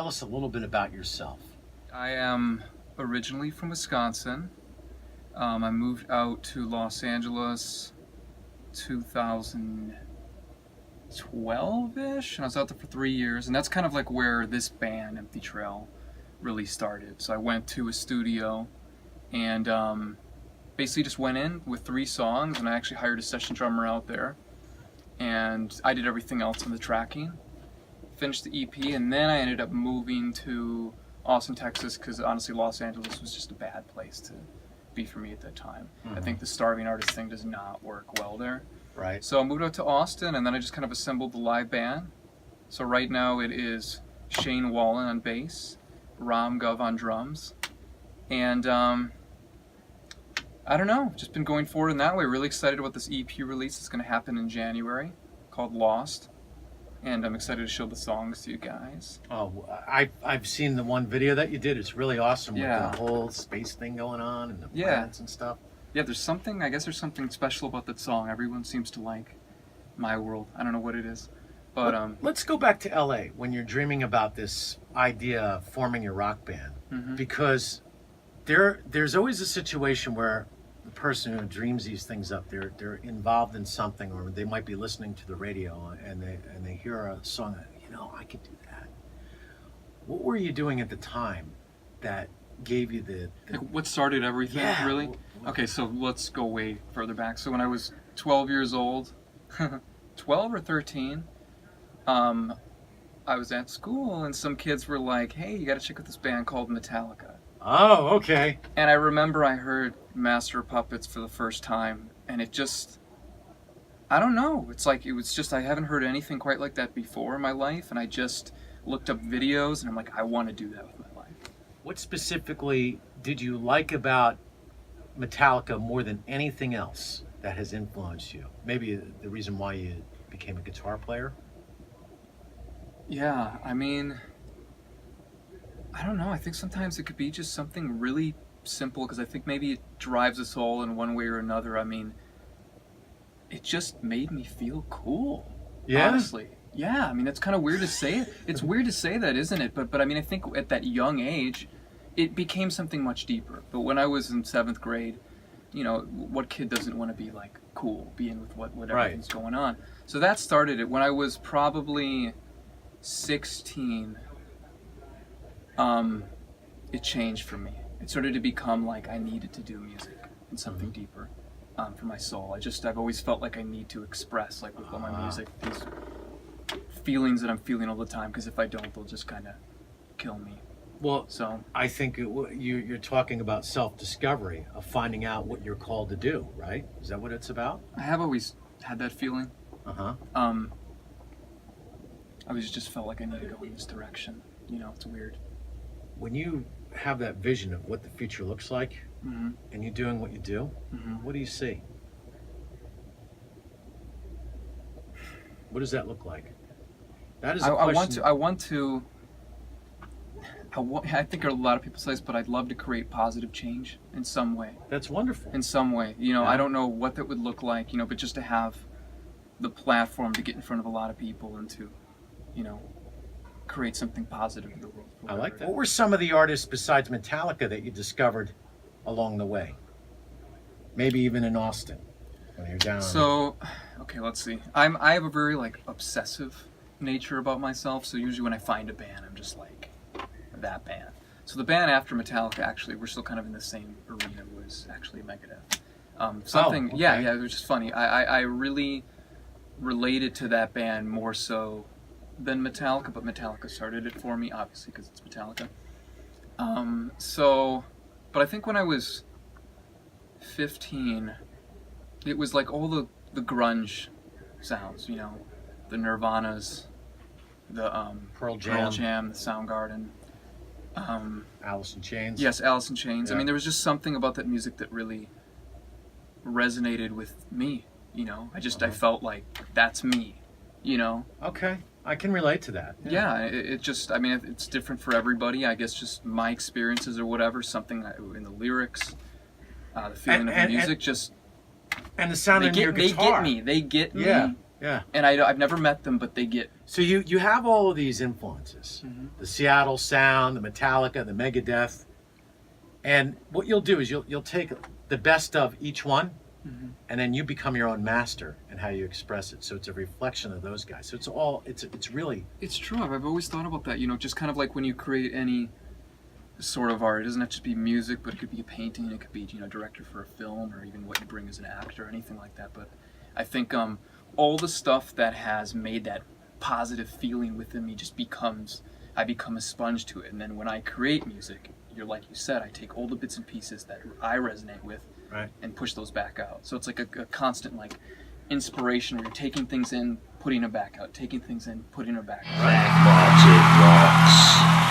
tell us a little bit about yourself. I am originally from Wisconsin. I moved out to Los Angeles 2012-ish, and I was out there for 3 years, and that's kind of like where this band, Empty Trail, really started. So I went to a studio and basically just went in with 3 songs, and I actually hired a session drummer out there, and I did everything else in the tracking, finished the EP, and then I ended up moving to Austin, Texas, because honestly Los Angeles was just a bad place to be for me at that time. I think the starving artist thing does not work well there. Right. So I moved out to Austin, and then I just kind of assembled the live band. So right now it is Shane Wallen on bass, Ram Gov on drums, and I don't know, just been going forward in that way. Really excited about this EP release that's going to happen in January called Lost, and I'm excited to show the songs to you guys. Oh, I've seen the one video that you did. It's really awesome with Yeah. the whole space thing going on and the Yeah. planets and stuff. Yeah, there's something, I guess there's something special about that song. Everyone seems to like My World. I don't know what it is, but Let's go back to LA when you're dreaming about this idea of forming your rock band, because there's always a situation where the person who dreams these things up, they're involved in something, or they might be listening to the radio and they hear a song that, I could do that. What were you doing at the time that gave you the like, what started everything, Yeah. really? Okay, so let's go way further back. So when I was 12 years old, 12 or 13, I was at school and some kids were like, hey, you gotta check out this band called Metallica. Oh, okay. And I remember I heard Master of Puppets for the first time, and it just, I don't know, it's like, it was just, I haven't heard anything quite like that before in my life, and I just looked up videos, and I'm like, I want to do that with my life. What specifically did you like about Metallica more than anything else that has influenced you? Maybe the reason why you became a guitar player? Yeah, I mean, I don't know, I think sometimes it could be just something really simple, because I think maybe it drives us all in one way or another. I mean, it just made me feel cool. Yeah? Honestly. Yeah, I mean, it's kind of weird to say it. It's weird to say that, isn't it? But I mean, I think at that young age, it became something much deeper. But when I was in 7th grade, what kid doesn't want to be like cool, being with what everything's going on? So that started it. When I was probably 16, it changed for me. It started to become like I needed to do music and something deeper for my soul. I've always felt like I need to express, like with all my music, these feelings that I'm feeling all the time, because if I don't, they'll just kind of kill me. Well, So I think you're talking about self-discovery, of finding out what you're called to do, right? Is that what it's about? I have always had that feeling. Uh-huh. I always just felt like I need to go in this direction. It's weird. When you have that vision of what the future looks like, and you're doing what you do, what do you see? What does that look like? That is a question. I think a lot of people say this, but I'd love to create positive change in some way. That's wonderful. In some way. I don't know what that would look like, but just to have the platform to get in front of a lot of people and to, create something positive in the world. I like that. What were some of the artists besides Metallica that you discovered along the way? Maybe even in Austin, when you're down. So, okay, let's see. I have a very obsessive nature about myself. So usually when I find a band, I'm just like that band. So the band after Metallica, actually, we're still kind of in the same arena, was actually Megadeth. Okay. Yeah, it was just funny. I really related to that band more so than Metallica, but Metallica started it for me, obviously, because it's Metallica. But I think when I was 15, it was like all the grunge sounds, the Nirvanas, the Pearl Jam, the Soundgarden. Alice in Chains. Yes, Alice in Chains. Yeah. I mean, there was just something about that music that really resonated with me, I felt like that's me, Okay, I can relate to that. Yeah, it's different for everybody. I guess just my experiences or whatever, something in the lyrics, the feeling of the music, and the sound in your guitar. They get me. Yeah. And I've never met them, but they get me. So you have all of these influences, the Seattle sound, the Metallica, the Megadeth, and what you'll do is you'll take the best of each one, and then you become your own master in how you express it. So it's a reflection of those guys. So it's really. It's true. I've always thought about that. You know, just kind of like when you create any sort of art, it doesn't have to be music, but it could be a painting, it could be, you know, director for a film, or even what you bring as an actor, or anything like that. But I think all the stuff that has made that positive feeling within me just I become a sponge to it. And then when I create music, like you said, I take all the bits and pieces that I resonate with, Right. and push those back out. So it's like a constant like inspiration where you're taking things in, putting them back out, taking things in, putting them back out. Black Magic Rocks.